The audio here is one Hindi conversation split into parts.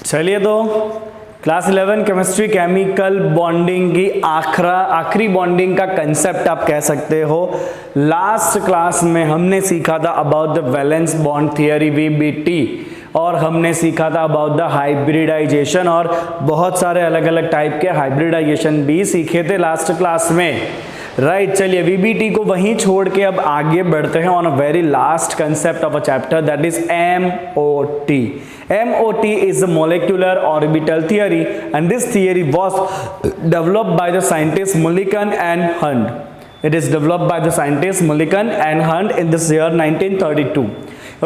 चलिए तो क्लास 11 केमिस्ट्री केमिकल बॉन्डिंग की आखिरी बॉन्डिंग का कंसेप्ट आप कह सकते हो। लास्ट क्लास में हमने सीखा था about the valence bond theory VBT, और हमने सीखा था अबाउट द हाइब्रिडाइजेशन, और बहुत सारे अलग अलग टाइप के हाइब्रिडाइजेशन भी सीखे थे लास्ट क्लास में, राइट। चलिए VBT को वहीं छोड़ के अब आगे बढ़ते हैं on a very last concept of a chapter, that is MOT. MOT is a molecular orbital theory, and this theory was developed by the scientists Mulliken and Hunt. It is developed by the scientists Mulliken and Hunt in this year 1932.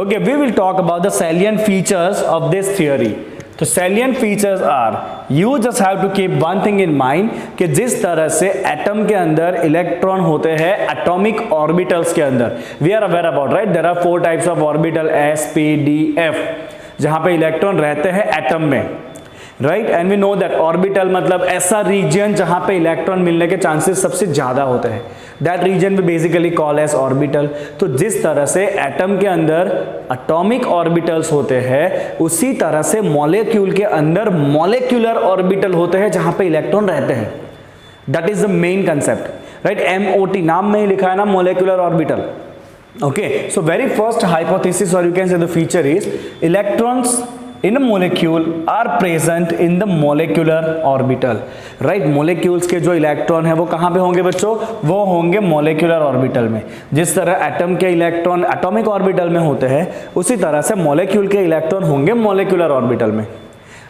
Okay, we will talk about the salient features of this theory. तो salient features are, you just have to keep one thing in mind कि जिस तरह से एटम के अंदर इलेक्ट्रॉन होते हैं एटॉमिक ऑर्बिटल्स के अंदर, we are aware about, right? There are 4 types of orbital, S, P, D, F, जहां पे इलेक्ट्रॉन रहते हैं एटम में, right. And we know that orbital मतलब ऐसा रीजन जहां पे इलेक्ट्रॉन मिलने के चांसेस सबसे ज्यादा होते हैं, that region we basically call as orbital. तो जिस तरह से एटम के अंदर एटॉमिक ऑर्बिटल्स होते हैं, उसी तरह से मॉलिक्यूल के अंदर मॉलिक्यूलर ऑर्बिटल होते हैं जहां पे इलेक्ट्रॉन रहते हैं। That is the main concept, right. MOT नाम में ही लिखा है ना, molecular orbital. Okay, so very first hypothesis, or you can say the feature, is electrons in a molecule are present in the molecular orbital, right? molecules के जो इलेक्ट्रॉन है वो कहाँ पे होंगे बच्चों? वो होंगे molecular orbital में। जिस तरह एटम के इलेक्ट्रॉन एटॉमिक ऑर्बिटल में होते हैं, उसी तरह से मॉलिक्यूल के इलेक्ट्रॉन होंगे molecular orbital में।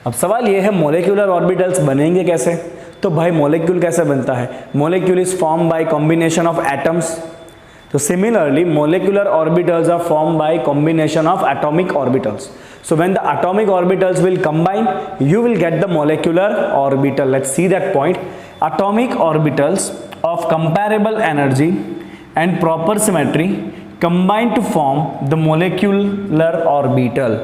अब सवाल ये है molecular orbitals बनेंगे कैसे? तो भाई molecule कैसे बनता है? molecule is formed by combination of atoms. So similarly, molecular orbitals are formed by combination of atomic orbitals. So when the atomic orbitals will combine, you will get the molecular orbital. Let's see that point. Atomic orbitals of comparable energy and proper symmetry combine to form the molecular orbital,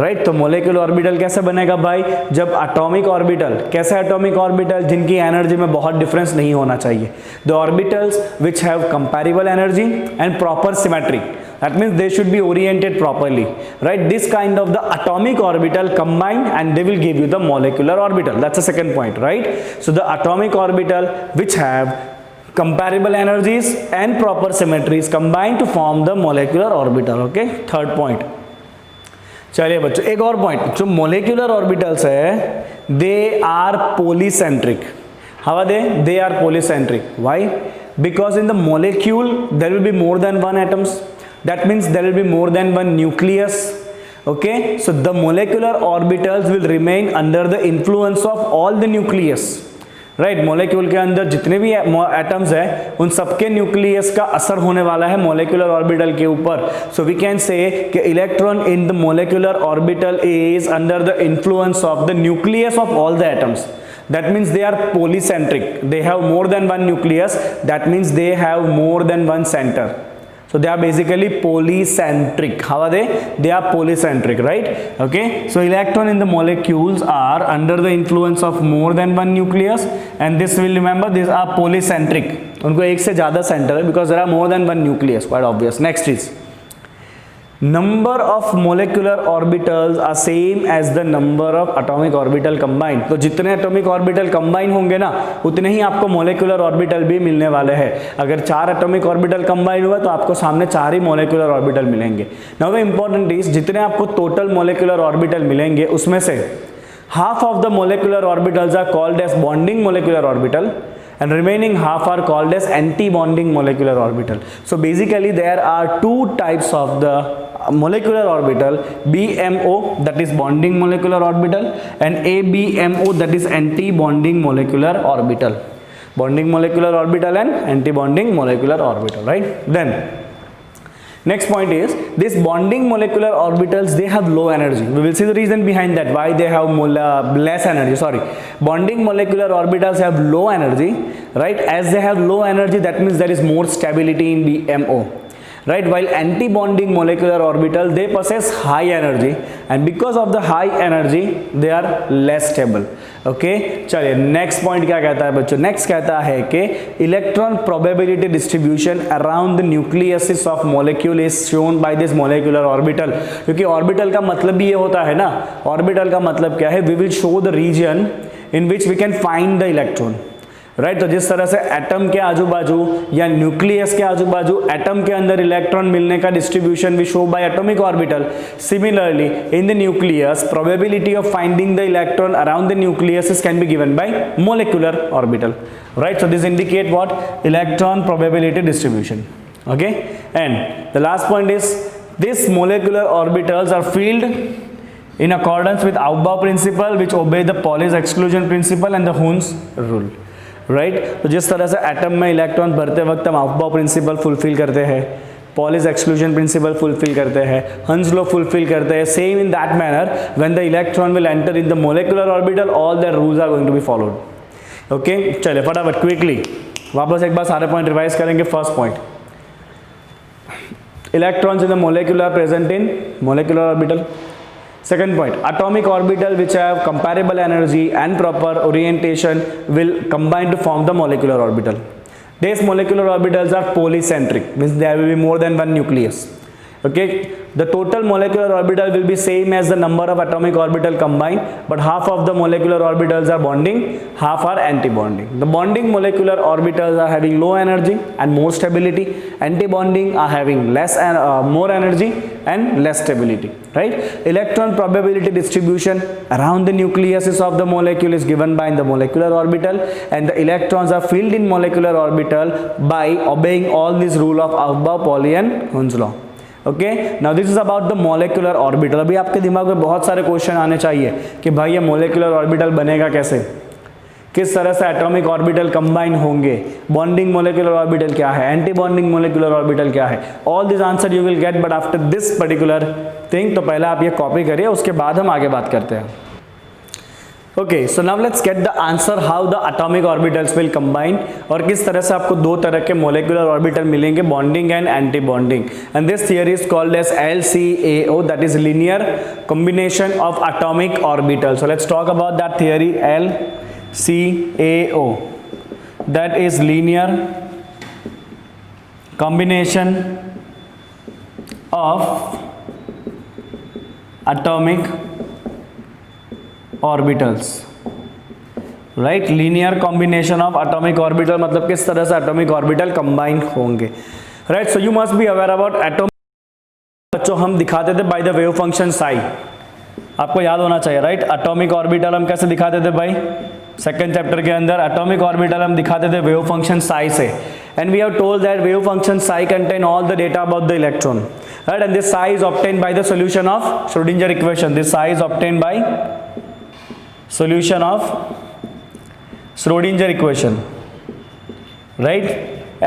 right? तो molecular orbital कैसे बनेगा भाई? जब atomic orbital, कैसे atomic orbital? जिनकी एनर्जी में बहुत डिफरेंस नहीं होना चाहिए। The orbitals which have comparable energy and proper symmetry, that means they should be oriented properly, right? This kind of the atomic orbital combine and they will give you the molecular orbital. That's the second point, right? So the atomic orbital which have comparable energies and proper symmetries combine to form the molecular orbital. Okay, third point. चलिए बच्चों एक और पॉइंट, जो molecular orbitals है, they are polycentric. How are they? They are polycentric. Why? Because in the molecule there will be more than one atoms. That means there will be more than one nucleus. Okay, so the molecular orbitals will remain under the influence of all the nucleus. Right molecule के अंदर जितने भी एटम्स हैं उन सबके न्यूक्लियस का असर होने वाला है मॉलिक्यूलर ऑर्बिटल के ऊपर। सो वी कैन से कि electron in the molecular orbital is under the influence of the nucleus of all the atoms. That means they are polycentric. They have more than one nucleus. That means they have more than one center. So they are basically polycentric. How are they? They are polycentric, right? Okay. So electron in the molecules are under the influence of more than one nucleus, and this will remember these are polycentric. उनको एक से ज़्यादा center है because there are more than one nucleus. Quite obvious. Next is number of molecular orbitals are same as the number of atomic orbital combined. तो जितने atomic orbital combine होंगे ना, उतने ही आपको molecular orbital भी मिलने वाले हैं। अगर 4 atomic orbital combine हुआ तो आपको सामने 4 ही molecular orbital मिलेंगे। Now the important is जितने आपको total molecular orbital मिलेंगे उसमें से half of the molecular orbitals are called as bonding molecular orbital, and remaining half are called as anti-bonding molecular orbital. So basically there are 2 types of the molecular orbital, BMO that is bonding molecular orbital, and ABMO that is anti-bonding molecular orbital. Bonding molecular orbital and anti-bonding molecular orbital, right? Then next point is this bonding molecular orbitals, they have low energy. We will see the reason behind that, why they have less energy. Sorry, bonding molecular orbitals have low energy, right? As they have low energy, that means there is more stability in BMO. right? While anti-bonding molecular orbital, they possess high energy, and because of the high energy they are less stable. Okay चलिए नेक्स्ट पॉइंट क्या कहता है बच्चों, नेक्स्ट कहता है कि electron probability distribution around the nucleus of molecule is shown by this molecular orbital. क्योंकि ऑर्बिटल का मतलब भी ये होता है ना, ऑर्बिटल का मतलब क्या है, we will show the region in which we can find the electron, right. तो जिस तरह से एटम के आजू बाजू या न्यूक्लियस के आजू बाजू एटम के अंदर इलेक्ट्रॉन मिलने का distribution we show by atomic orbital, similarly in the nucleus probability of finding the electron around the nucleus can be given by molecular orbital, right. So this indicate what, electron probability distribution, okay. And the last point is this molecular orbitals are filled in accordance with Aufbau principle which obey the Pauli's exclusion principle and the Hund's rule, right. तो जिस तरह से एटम में इलेक्ट्रॉन भरते वक्त हम ऑफबाउ प्रिंसिपल फुलफिल करते हैं, पॉलिस एक्सक्लूजन प्रिंसिपल फुलफिल करते हैं, हंस लॉ फुलफिल करते हैं, same in that manner when the electron will enter in the molecular orbital all the rules are going to be followed. Okay चलिए फटाफट क्विकली वापस एक बार सारे पॉइंट रिवाइज करेंगे। First point, electrons in the molecular present in molecular orbital. Second point, atomic orbital which have comparable energy and proper orientation will combine to form the molecular orbital. These molecular orbitals are polycentric, means there will be more than one nucleus. Okay, the total molecular orbital will be same as the number of atomic orbital combined, but half of the molecular orbitals are bonding, half are anti-bonding. The bonding molecular orbitals are having low energy and more stability. Anti-bonding are having less and more energy and less stability, right? Electron probability distribution around the nucleus of the molecule is given by the molecular orbital, and the electrons are filled in molecular orbital by obeying all these rule of Aufbau, Pauli and Hund's law. Okay now this is about the molecular orbital. अभी आपके दिमाग में बहुत सारे क्वेश्चन आने चाहिए कि भाई ये मोलिकुलर ऑर्बिटल बनेगा कैसे, किस तरह से एटॉमिक ऑर्बिटल कंबाइन होंगे, बॉन्डिंग मोलिकुलर ऑर्बिटल क्या है, एंटी बॉन्डिंग मोलिकुलर ऑर्बिटल क्या है, all this answer you will get but after this particular thing. तो पहले आप ये कॉपी करिए, उसके बाद हम आगे बात करते हैं। Okay so now let's get the answer how the atomic orbitals will combine, और किस तरह से आपको दो तरह के मोलिकुलर ऑर्बिटल मिलेंगे, bonding and anti bonding. And this theory is called as LCAO, that is linear combination of atomic orbital. So let's talk about that theory LCAO, that is linear combination of atomic orbitals, right. Linear combination of atomic orbital मतलब किस तरह से एटॉमिक ऑर्बिटल कंबाइन होंगे, right. So you must be aware about atomic, बच्चों हम दिखाते थे by the wave function Sai, आपको याद होना चाहिए, राइट। एटॉमिक ऑर्बिटल हम कैसे दिखाते थे भाई, सेकंड चैप्टर के अंदर एटॉमिक ऑर्बिटल हम दिखाते थे वेव फंक्शन साई से, and we have told that wave function psi contain all the data about the electron, right. And this psi is obtained by the solution of Schrodinger equation, this psi is obtained by solution of Schrodinger equation, right?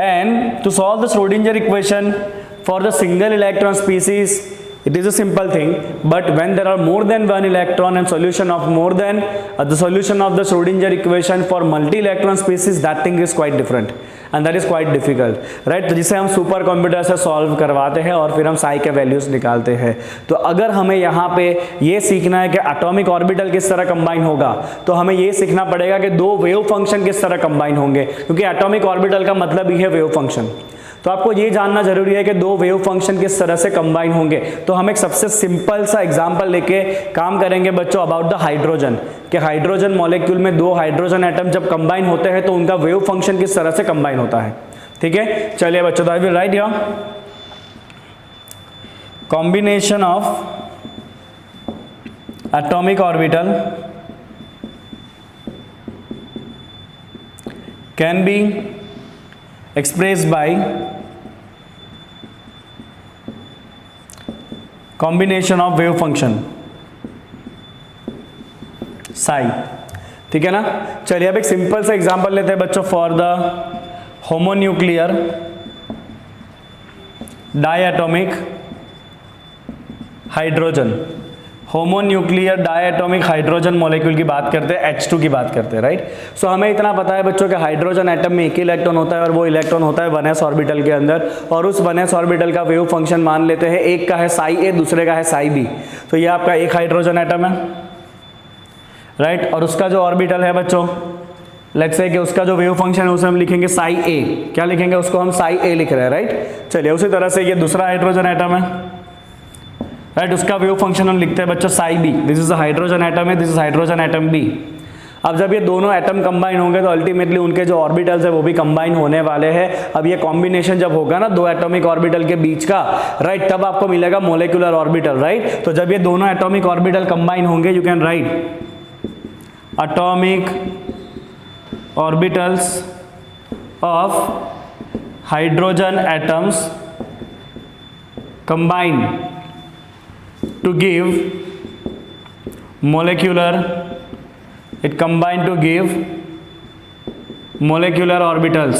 And to solve the Schrodinger equation for the single electron species, it is a simple thing, but when there are more than one electron and solution of more than the solution of the Schrodinger equation for multi electron species, that thing is quite different and that is quite difficult, right? तो जिसे हम सुपर कंप्यूटर से सॉल्व करवाते हैं और फिर हम साई के वैल्यूज निकालते हैं। तो अगर हमें यहाँ पे ये सीखना है कि एटॉमिक ऑर्बिटल किस तरह कंबाइन होगा, तो हमें ये सीखना पड़ेगा कि दो वेव फंक्शन किस तरह कंबाइन होंगे, क्योंकि एटॉमिक ऑर्बिटल का मतलब ही है वेव फंक्शन। तो आपको ये जानना जरूरी है कि दो वेव फंक्शन किस तरह से कंबाइन होंगे। तो हम एक सबसे सिंपल सा एग्जांपल लेके काम करेंगे बच्चों अबाउट द हाइड्रोजन, कि हाइड्रोजन मॉलिक्यूल में दो हाइड्रोजन एटम जब कंबाइन होते हैं तो उनका वेव फंक्शन किस तरह से कंबाइन होता है, ठीक है। चलिए बच्चों, तो I will write here combination of atomic orbital can be expressed by combination of wave function psi, ठीक है ना। चलिए अब एक सिंपल सा एग्जांपल लेते हैं बच्चों for the homonuclear diatomic hydrogen. Homonuclear diatomic hydrogen molecule की बात करते हैं, H2 की बात करते हैं, राइट। सो हमें इतना पता है बच्चों कि हाइड्रोजन एटम में एक ही इलेक्ट्रॉन होता है और वो इलेक्ट्रॉन होता है 1s ऑर्बिटल के अंदर, और उस 1s ऑर्बिटल का वेव फंक्शन मान लेते हैं, एक का है साई ए, दूसरे का है साई बी। तो ये आपका एक हाइड्रोजन एटम है, राइट, और उसका जो ऑर्बिटल है बच्चों, लेट्स से कि उसका जो वेव फंक्शन है उसे हम लिखेंगे साई ए। क्या लिखेंगे उसको हम? साई ए लिख रहे हैं, राइट। चलिए उसी तरह से ये दूसरा हाइड्रोजन एटम है, राइट, उसका वेव फंक्शन हम लिखते हैं बच्चों psi B. This is hydrogen atom है, this is hydrogen atom B. अब जब ये दोनों एटम कंबाइन होंगे तो अल्टीमेटली उनके जो ऑर्बिटल्स है वो भी कंबाइन होने वाले हैं। अब ये कॉम्बिनेशन जब होगा ना दो एटॉमिक ऑर्बिटल के बीच का, राइट, तब आपको मिलेगा मोलिकुलर ऑर्बिटल, राइट। तो जब ये दोनों एटॉमिक ऑर्बिटल कंबाइन होंगे, you can write atomic orbitals of hydrogen atoms combine to give molecular, it combine to give molecular orbitals,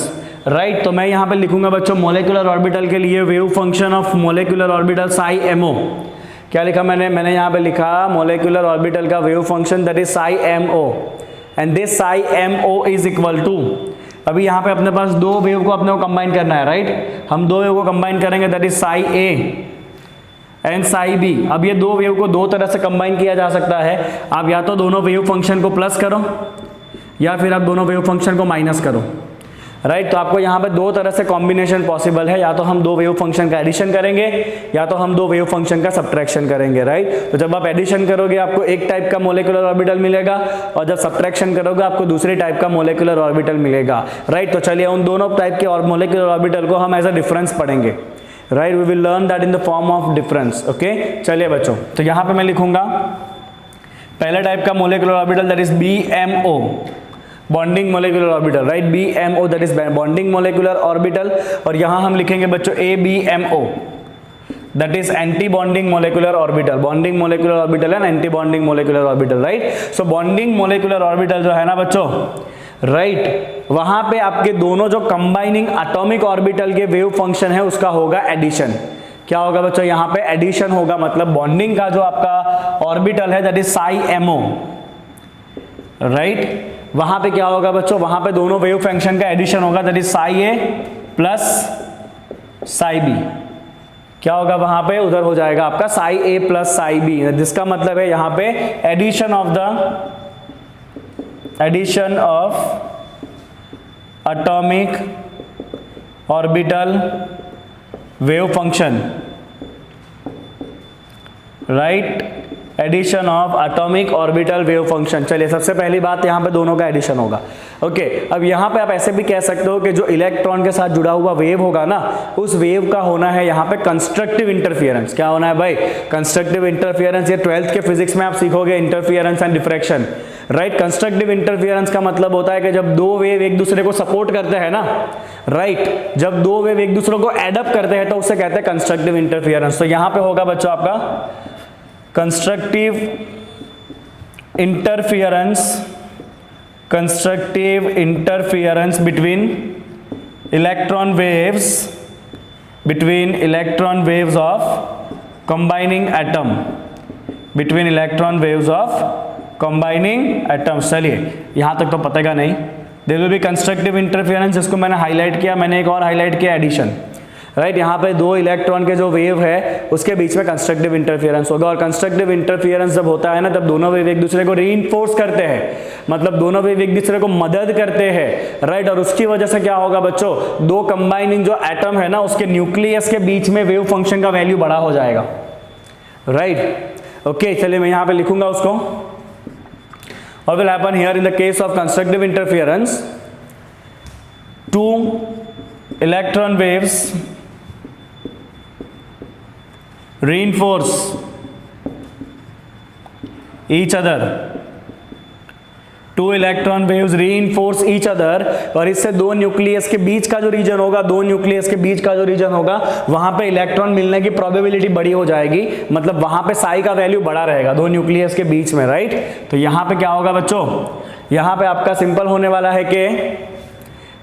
right. तो मैं यहां पे लिखूंगा बच्चों मोलिकुलर ऑर्बिटल के लिए wave function of molecular orbital psi MO. क्या लिखा मैंने यहाँ पे लिखा मोलिकुलर ऑर्बिटल का wave function that is psi M O, and this psi M O is equal to, अभी यहाँ पे अपने पास दो वेव को अपने को कंबाइन करना है, राइट। हम दो वेव को कंबाइन करेंगे that is psi A and psi B. अब ये दो वेव को दो तरह से कंबाइन किया जा सकता है, आप या तो दोनों वेव फंक्शन को प्लस करो या फिर आप दोनों वेव फंक्शन को माइनस करो, राइट। तो आपको यहाँ पे दो तरह से कॉम्बिनेशन पॉसिबल है, या तो हम दो वेव फंक्शन का एडिशन करेंगे या तो हम दो वेव फंक्शन का सब्ट्रैक्शन करेंगे, राइट। तो जब आप एडिशन करोगे आपको एक टाइप का मोलिकुलर ऑर्बिटल मिलेगा और जब सब्ट्रैक्शन करोगे आपको दूसरे टाइप का मोलिकुलर ऑर्बिटल मिलेगा, राइट। तो चलिए उन दोनों टाइप के और मोलिकुलर ऑर्बिटल को हम एज अ डिफरेंस पढ़ेंगे, right. We will learn that in the form of difference, okay. चलिए बच्चों, तो यहाँ पे मैं लिखूंगा पहले टाइप का molecular orbital that is BMO, bonding molecular orbital, right. BMO that is bonding molecular orbital, और यहां हम लिखेंगे बच्चों ABMO that is anti bonding molecular orbital. Bonding molecular orbital and anti bonding molecular orbital, right. So bonding molecular orbital जो है ना बच्चों, राइट, वहां पे आपके दोनों जो कंबाइनिंग एटॉमिक ऑर्बिटल के वेव फंक्शन है उसका होगा एडिशन। क्या होगा बच्चों? यहाँ पे एडिशन होगा, मतलब बॉन्डिंग का जो आपका ऑर्बिटल है that is psi MO, right. वहां पे क्या होगा बच्चों? वहां पे दोनों वेव फंक्शन का एडिशन होगा that is psi A plus psi B. क्या होगा वहां पे? उधर हो जाएगा आपका psi A plus psi B, जिसका मतलब है यहां पे addition of atomic orbital wave function, right, addition of atomic orbital wave function. चलिए सबसे पहली बात यहाँ पे दोनों का एडिशन होगा, ओके। अब यहाँ पे आप ऐसे भी कह सकते हो कि जो इलेक्ट्रॉन के साथ जुड़ा हुआ वेव होगा ना, उस वेव का होना है यहाँ पे कंस्ट्रक्टिव इंटरफियरेंस। क्या होना है भाई? Constructive interference. ये 12th के फिजिक्स में आप सीखोगे interference and diffraction, right. Constructive interference का मतलब होता है कि जब दो वेव एक दूसरे को सपोर्ट करते हैं ना, राइट, जब दो वेव एक दूसरे को एडअप करते हैं तो उसे कहते हैं कंस्ट्रक्टिव इंटरफियरेंस। तो यहाँ पे होगा बच्चों आपका constructive interference between electron waves of combining atom, between electron waves of combining atoms. चलिए यहां तक तो पतेगा नहीं। There will be constructive interference, जिसको मैंने हाईलाइट किया, मैंने एक और हाईलाइट किया एडिशन, राइट। यहाँ पे दो इलेक्ट्रॉन के जो वेव है उसके बीच में कंस्ट्रक्टिव इंटरफियरेंस होगा, और कंस्ट्रक्टिव इंटरफियरेंस जब होता है ना तब दोनों वेव एक दूसरे को रीइंफोर्स करते हैं, मतलब दोनों वेव एक दूसरे को मदद करते हैं, राइट। और उसकी वजह से क्या होगा बच्चों? दो कंबाइनिंग जो एटम है ना उसके न्यूक्लियस के बीच में वेव फंक्शन का वैल्यू बड़ा हो जाएगा, राइट, ओके। चलिए मैं यहाँ पे लिखूंगा उसको। What will happen here in the case of constructive interference? Two electron waves reinforce each other. Two electron waves reinforce each other, और इससे दो न्यूक्लियस के बीच का जो रीजन होगा, वहां पे इलेक्ट्रॉन मिलने की प्रोबेबिलिटी बड़ी हो जाएगी, मतलब वहां पे साई का वैल्यू बड़ा रहेगा दो न्यूक्लियस के बीच में, राइट। तो यहां पे क्या होगा बच्चों? यहां पे आपका सिंपल होने वाला है कि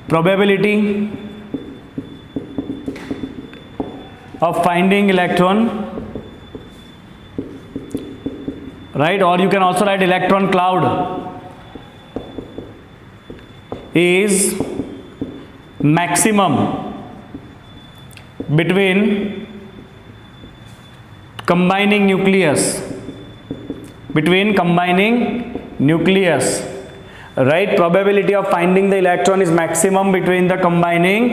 probability of finding electron right? Or you can also write electron cloud is maximum between combining nucleus, right? Probability of finding the electron is maximum between the combining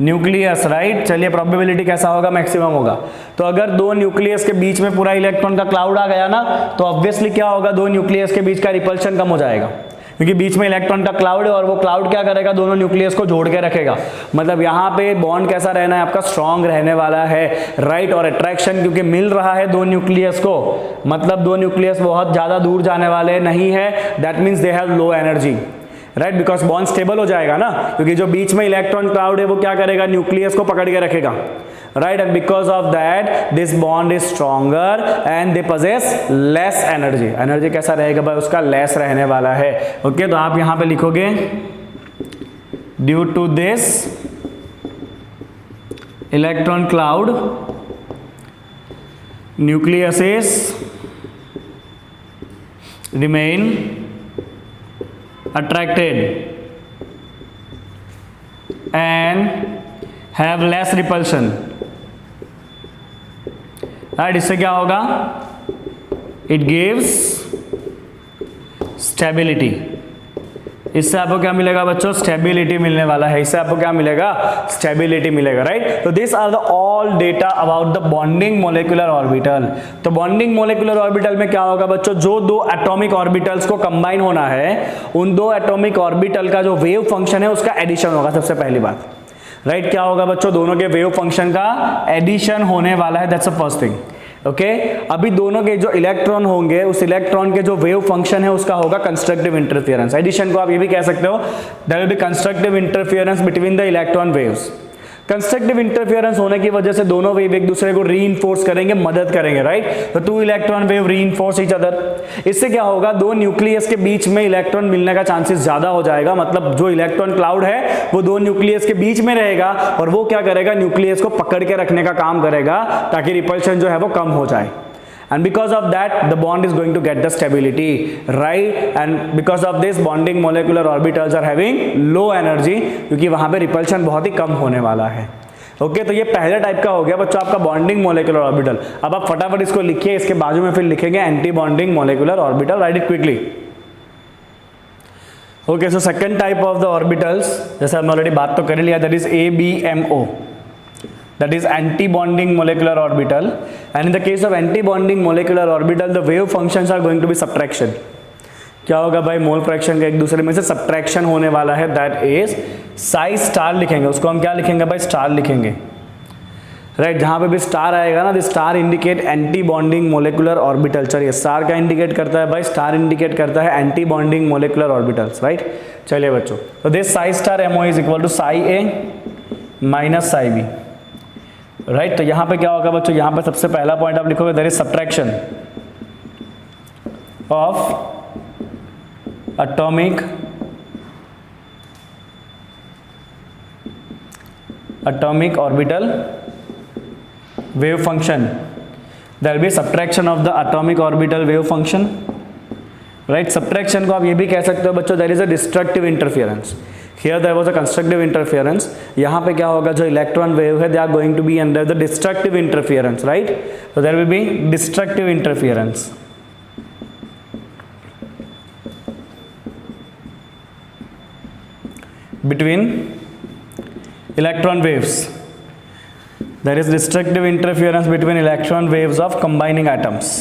nucleus, right? चलिए प्रोबेबिलिटी कैसा होगा? मैक्सिमम होगा। तो अगर दो न्यूक्लियस के बीच में पूरा इलेक्ट्रॉन का क्लाउड आ गया ना, तो ऑब्वियसली क्या होगा? दो न्यूक्लियस के बीच का रिपल्शन कम हो जाएगा, क्योंकि बीच में इलेक्ट्रॉन का क्लाउड है और वो क्लाउड क्या करेगा? दोनों न्यूक्लियस को जोड़ के रखेगा। मतलब यहाँ पे बॉन्ड कैसा रहना है आपका? स्ट्रांग रहने वाला है, राइट? और अट्रैक्शन क्योंकि मिल रहा है दो न्यूक्लियस को, मतलब दो न्यूक्लियस बहुत ज्यादा दूर जाने वाले नहीं है, that means they have low energy, right? Because bond stable हो जाएगा ना, क्योंकि जो बीच में इलेक्ट्रॉन क्लाउड है वो क्या करेगा? न्यूक्लियस को पकड़ के रखेगा, right? And because of that this bond is stronger and they possess less energy. Energy कैसा रहेगा भाई? उसका लेस रहने वाला है। ओके, तो आप यहां पे लिखोगे due to this electron cloud nucleuses remain attracted and have less repulsion, right? इससे क्या होगा? It gives stability। इससे आपको क्या मिलेगा बच्चों? स्टेबिलिटी मिलने वाला है। इससे आपको क्या मिलेगा? स्टेबिलिटी मिलेगा, राइट? तो this are the all data about the bonding molecular orbital. तो बॉन्डिंग मोलिकुलर ऑर्बिटल में क्या होगा बच्चों? जो दो एटॉमिक ऑर्बिटल्स को कंबाइन होना है, उन दो एटॉमिक ऑर्बिटल का जो वेव फंक्शन है उसका एडिशन होगा। सबसे पहली बात, राइट? क्या होगा बच्चों? दोनों के वेव फंक्शन का एडिशन होने वाला है, that's the first thing. Okay, अभी दोनों के जो इलेक्ट्रॉन होंगे, उस इलेक्ट्रॉन के जो वेव फंक्शन है उसका होगा कंस्ट्रक्टिव इंटरफियरेंस। एडिशन को आप ये भी कह सकते हो, there will be constructive interference between the electron waves. Constructive interference होने की वजह से दोनों वेव एक दूसरे को रीइंफोर्स करेंगे, मदद करेंगे, राइट? तो two electron wave reinforce each other. इससे क्या होगा? दो न्यूक्लियस के बीच में इलेक्ट्रॉन मिलने का चांसेस ज्यादा हो जाएगा। मतलब जो इलेक्ट्रॉन क्लाउड है वो दो न्यूक्लियस के बीच में रहेगा और वो क्या करेगा? न्यूक्लियस को पकड़ के रखने का काम करेगा ताकि रिपल्शन जो है वो कम हो जाए। And because of that the bond is going to get the stability, right? And because of this bonding molecular orbitals are having low energy, क्योंकि वहां पे रिपल्शन बहुत ही कम होने वाला है। ओके, तो ये पहले टाइप का हो गया बच्चों आपका बॉन्डिंग मोलेकुलर ऑर्बिटल। अब आप फटाफट इसको लिखिए, इसके बाजू में फिर लिखेंगे anti bonding molecular orbital. Right it quickly. Okay, so second type of the orbitals, जैसे हमने ऑलरेडी बात तो कर लिया, that is ABMO, that is anti-bonding molecular orbital, and in the case of anti-bonding molecular orbital the wave functions are going to be subtraction। क्या होगा भाई? मोल फ्रैक्शन का एक दूसरे में से सब्ट्रैक्शन होने वाला है, दैट इज साई स्टार लिखेंगे। उसको हम क्या लिखेंगे भाई? स्टार लिखेंगे, राइट? जहां पे भी स्टार आएगा ना, this star indicate anti bonding molecular orbital. चलिए, स्टार का इंडिकेट करता है भाई? स्टार इंडिकेट करता है anti bonding molecular orbitals, right? चलिए बच्चों, तो this psi star MO is equal to psi A minus psi B, right? तो यहां पे क्या होगा बच्चों? यहां पे सबसे पहला पॉइंट आप लिखोगे there is subtraction of atomic orbital wave function। there will be subtraction of the atomic orbital wave function, right? subtraction को आप ये भी कह सकते हो बच्चों, there is a destructive interference। here there was a constructive interference। यहाँ पे क्या होगा? जो इलेक्ट्रॉन वेव है, they are going to be under the destructive interference, right? so there will be destructive interference between electron waves। there is destructive interference between electron waves of combining atoms,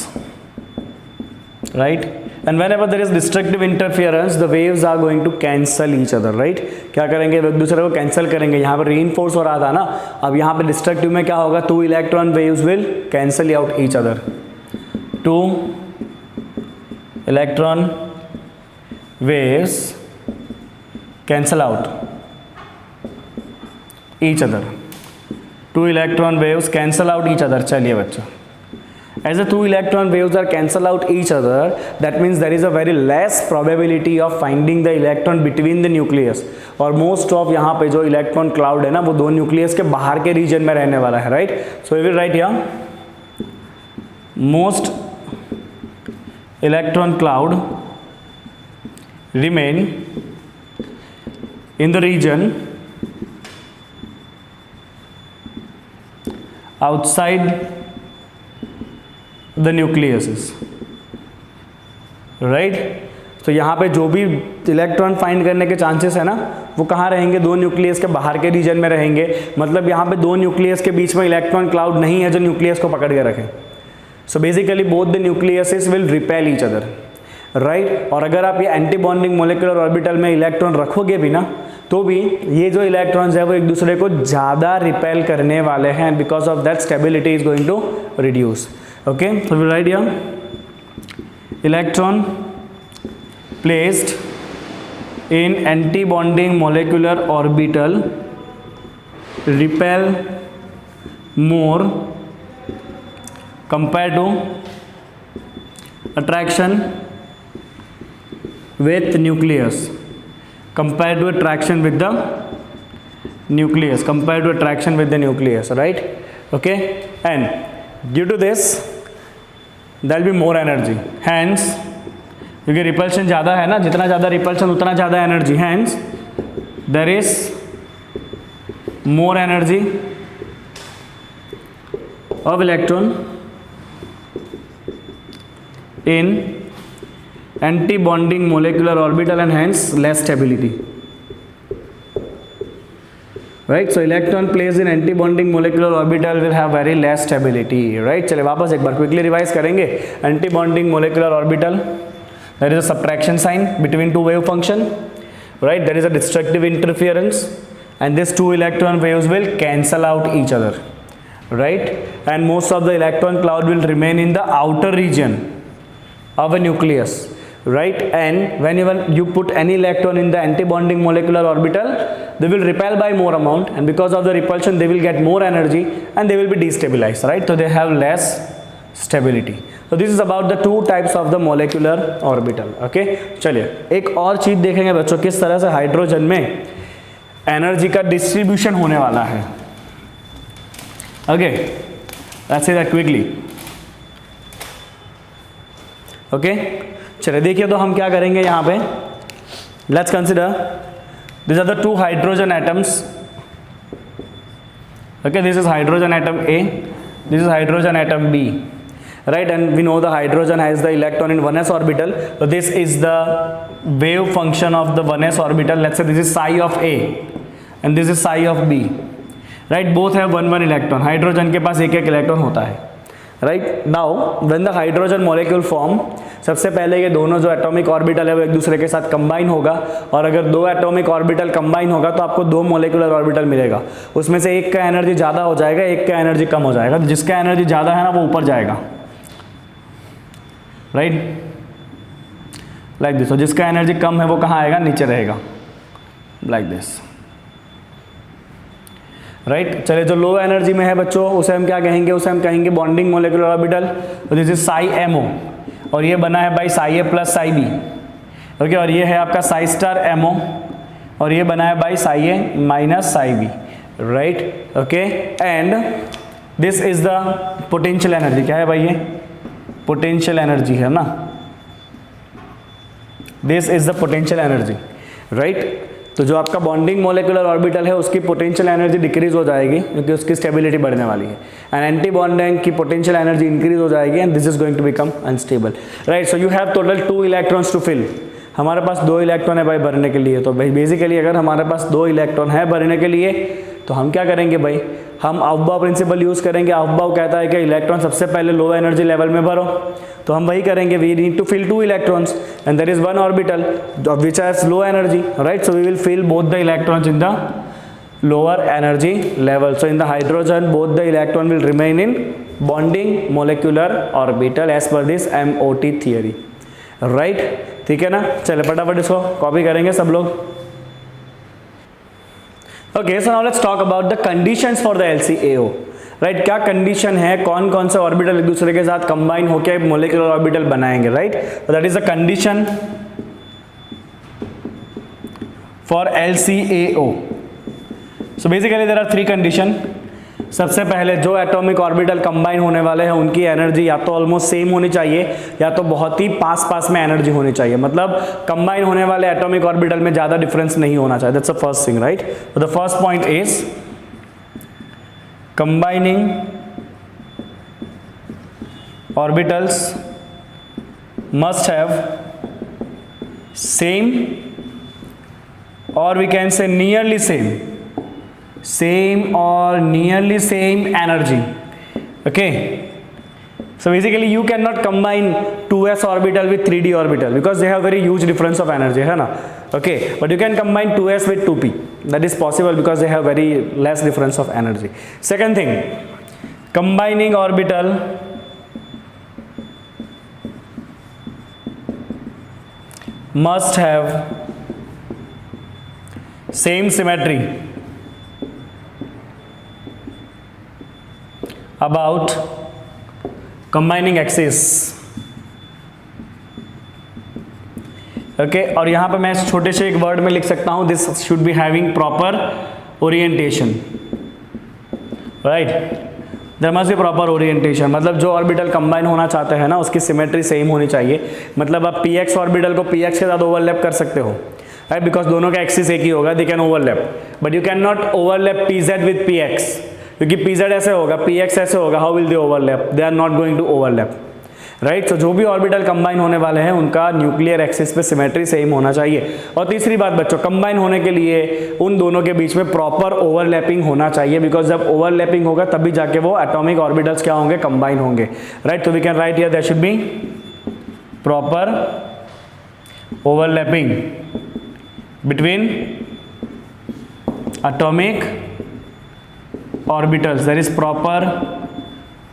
right? and whenever there is destructive interference the waves are going to cancel each other, right? क्या करेंगे? एक दूसरे को कैंसिल करेंगे। यहाँ पर reinforce हो रहा था ना, अब यहाँ पे destructive में क्या होगा? two electron waves will cancel out each other। two electron waves cancel out each other। two electron waves cancel out each other। चलिए बच्चों, as the two electron waves are cancel out each other, that means there is a very less probability of finding the electron between the nucleus। और most of यहाँ पे जो इलेक्ट्रॉन क्लाउड है ना, वो दो न्यूक्लियस के बाहर के रीजन में रहने वाला है, right? So we will write here most electron cloud remain in the region outside the nucleuses, राइट। तो यहाँ पे जो भी इलेक्ट्रॉन फाइंड करने के चांसेस है ना, वो कहाँ रहेंगे, दो न्यूक्लियस के बाहर के रीजन में रहेंगे। मतलब यहाँ पे दो न्यूक्लियस के बीच में इलेक्ट्रॉन क्लाउड नहीं है जो न्यूक्लियस को पकड़ के रखे। So basically both the nucleases will repel each other, right. और अगर आप ये एंटी बॉन्डिंग मोलिकुलर ऑर्बिटल में इलेक्ट्रॉन रखोगे भी ना, तो भी ये जो इलेक्ट्रॉन्स है वो एक दूसरे को ज़्यादा रिपेल करने वाले हैं, because of that stability is going to reduce. Okay, so we write here electron placed in anti-bonding molecular orbital repel more compared to attraction with nucleus, compared to attraction with the nucleus, compared to attraction with the nucleus, right? Okay, and due to this there will be more energy, hence क्योंकि रिपल्शन ज़्यादा है ना, जितना ज़्यादा रिपल्शन उतना ज़्यादा energy, hence there is more energy of electron in anti bonding molecular orbital and hence less stability, right. So electron place in anti bonding molecular orbital will have very less stability, right. चलिए वापस एक बार क्विकली रिवाइज करेंगे। Anti bonding molecular orbital, there is a subtraction sign between two wave function, right? There is a destructive interference and these two electron waves will cancel out each other, right? And most of the electron cloud will remain in the outer region of a nucleus, right? And whenever you put any electron in the anti-bonding molecular orbital, they will repel by more amount, and because of the repulsion they will get more energy and they will be destabilized, right? So they have less stability. So this is about the two types of the molecular orbital. Okay, चलिए एक और चीज देखेंगे बच्चों, किस तरह से हाइड्रोजन में एनर्जी का डिस्ट्रीब्यूशन होने वाला है। Okay, let's say that quickly. Okay, चलिए देखिए तो हम क्या करेंगे यहाँ पे। Let's consider these are the two hydrogen atoms. Okay, this is hydrogen atom A, this is hydrogen atom B. Right, and we know the hydrogen has the electron in 1s orbital, so this is the wave function of the 1s orbital. Let's say this is psi of A and this is psi of B, right? Both have one electron. Hydrogen के पास एक इलेक्ट्रॉन होता है, right. Now when the hydrogen molecule form, सबसे पहले ये दोनों जो एटॉमिक ऑर्बिटल है वो एक दूसरे के साथ कंबाइन होगा, और अगर दो एटॉमिक ऑर्बिटल कंबाइन होगा तो आपको दो मॉलिक्यूलर ऑर्बिटल मिलेगा। उसमें से एक का एनर्जी ज़्यादा हो जाएगा, एक का एनर्जी कम हो जाएगा। जिसका एनर्जी ज़्यादा है ना वो ऊपर जाएगा, राइट, लाइक दिस। और जिसका एनर्जी कम है वो कहाँ आएगा, नीचे रहेगा, लाइक दिस, राइट। चलिए जो लो एनर्जी में है बच्चों उसे हम क्या कहेंगे, उसे हम कहेंगे बॉन्डिंग मोलिकुलर ऑर्बिटल। तो दिस इज साई एमओ, और ये बना है by psi A plus psi B, okay. और ये है आपका साई स्टार एमओ, और ये बना है by psi A minus psi B, right, okay. And this is the potential energy, क्या है भाई ये पोटेंशियल एनर्जी है ना, this is the potential energy, right. तो जो आपका बॉन्डिंग मोलिकुलर ऑर्बिटल है उसकी पोटेंशियल एनर्जी डिक्रीज हो जाएगी क्योंकि उसकी स्टेबिलिटी बढ़ने वाली है, एंड एंटी बॉन्डिंग की पोटेंशियल एनर्जी इंक्रीज हो जाएगी, and this is going to become unstable, right. So you have total 2 electrons to fill. हमारे पास 2 इलेक्ट्रॉन है भाई भरने के लिए, तो भाई बेसिकली अगर हमारे पास 2 इलेक्ट्रॉन है भरने के लिए तो हम क्या करेंगे भाई, हम अफबाउ प्रिंसिपल यूज़ करेंगे। अफबाउ कहता है कि इलेक्ट्रॉन सबसे पहले लो एनर्जी लेवल में भरो, तो हम वही करेंगे। We need to fill 2 electrons and there is 1 orbital which has low energy, right. So we will fill both the electrons in the lower energy level. So in the hydrogen both the electron will remain in bonding molecular orbital as per this MOT theory, right? ठीक है ना, चले फटाफट इसको कॉपी करेंगे सब लोग। Okay, so now let's talk about the conditions for the LCAO, right? क्या कंडीशन है, कौन कौन से ऑर्बिटल एक दूसरे के साथ कंबाइन होकर मोलिकुलर ऑर्बिटल बनाएंगे, right? So that is the condition for LCAO. So basically there are 3 conditions. सबसे पहले जो एटॉमिक ऑर्बिटल कंबाइन होने वाले हैं उनकी एनर्जी या तो ऑलमोस्ट सेम होनी चाहिए या तो बहुत ही पास पास में एनर्जी होनी चाहिए, मतलब कंबाइन होने वाले एटॉमिक ऑर्बिटल में ज्यादा डिफरेंस नहीं होना चाहिए। That's the first thing, right. The first point is combining orbitals must have same or we can say nearly same or nearly same energy. Okay, so basically you cannot combine 2s orbital with 3d orbital because they have very huge difference of energy, है ना। Okay, but you can combine 2s with 2p, that is possible because they have very less difference of energy. Second thing, combining orbital must have same symmetry about combining axis. Okay, और यहां पे मैं छोटे से एक वर्ड में लिख सकता हूं, this should be having proper orientation, right. There must be proper orientation, मतलब जो ऑर्बिटल कंबाइन होना चाहते हैं ना उसकी सिमेट्री सेम होनी चाहिए। मतलब आप px ऑर्बिटल को px के साथ ओवरलैप कर सकते हो, राइट, बिकॉज दोनों का एक्सिस एक ही होगा, they can overlap, but you can not overlap pz with px, क्योंकि pz ऐसे होगा, px ऐसे होगा, how will they overlap, they are not going to overlap, right. तो जो भी ऑर्बिटल कंबाइन होने वाले हैं उनका न्यूक्लियर एक्सिस पे सिमेट्री सेम होना चाहिए। और तीसरी बात बच्चों, कंबाइन होने के लिए उन दोनों के बीच में प्रॉपर ओवरलैपिंग होना चाहिए, बिकॉज जब ओवरलैपिंग होगा तभी जाके वो एटॉमिक ऑर्बिटल्स क्या होंगे, कंबाइन होंगे, राइट। तो we can write here there should be proper overlapping between atomic orbitals, there is proper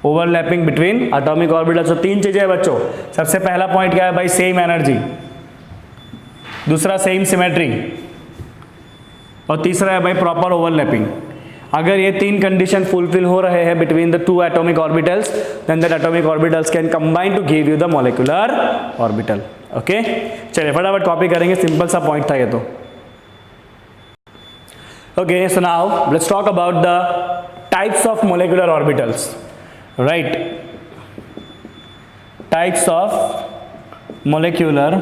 overlapping between atomic orbitals. तो तीन चीजें हैं बच्चों, सबसे पहला पॉइंट क्या है भाई, सेम एनर्जी, दूसरा सेम सिमेट्री, और तीसरा है भाई प्रॉपर ओवरलैपिंग। अगर ये तीन कंडीशन फुलफिल हो रहे हैं between the two atomic orbitals, then that atomic orbitals can combine to give you the molecular orbital. Okay, चलिए फटाफट कॉपी करेंगे, सिंपल सा पॉइंट था ये तो। Okay, so now let's talk about the types of molecular orbitals, right. Types of molecular